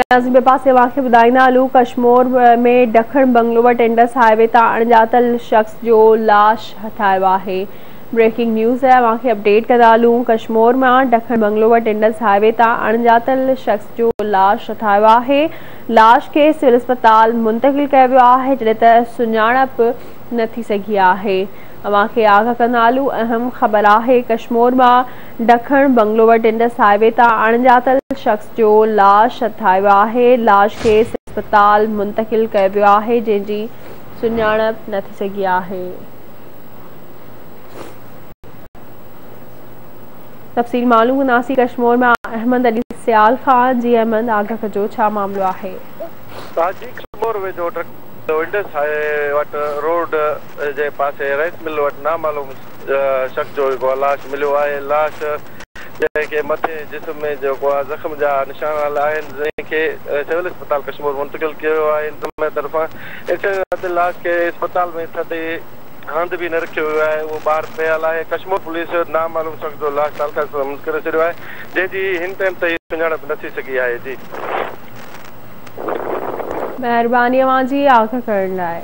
ॿिए पासे वाक़िअ ॿुधाईंदा हलूं। कश्मीर में ॾखण बंगलो वटि इंडस हाईवे तां अणॼातल शख़्स जो लाश हथायो आहे। ब्रेकिंग न्यूज़ है, वाक़िअ अपडेट कंदा हलूं। कश्मीर में ॾखण बंगलो वटि इंडस हाईवे तां अणॼातल शख़्स जो लाश हथायो आहे। लाश खे सिविल अस्पताल मुंतक़िल कयो वियो आहे, जॾहिं त सुञाणप न थी सघी आहे। अवांखे आगाह कंदा हलूं। अहम ख़बर आहे, कश्मीर में ॾखण बंगलो वटि इंडस हाईवे तां अणॼातल शख़्स जो लाश हथायो आहे। लाश खे अस्पताल मुंतक़िल कयो वियो आहे, जंहिंजी सुञाणप न थी सघी आहे। तफ़सील मालूम कंदासीं। कश्मीर में अहमद अली सियाल खान। जी अहमद, आगाह कजो, छा मामलो आहे? इंडस हाईवे वटि रोड जे पासे राइस मिल वटि नामालूम शख़्स जो लाश मिलियो आहे। लाश जंहिंखे मथे जिस्म में ज़ख़्म जा निशान आहिनि, जंहिंखे सिविल अस्पताल कश्मीर मुंतक़िल कयो आहे इंतज़ामिया तरफ़ां। लाश खे अस्पताल में थधे हंधि बि न रखियो वियो आहे, उहो ॿाहिरि पियल आहे। कश्मीर पुलिस नामालूम शख़्स जो लाश तालका मुंतक़िल करे छॾियो आहे, जंहिंजी हिन टाइम ताईं सुञाणप न थी सघी आहे। जी, महिरबानी अवां जी आगाह करण लाइ।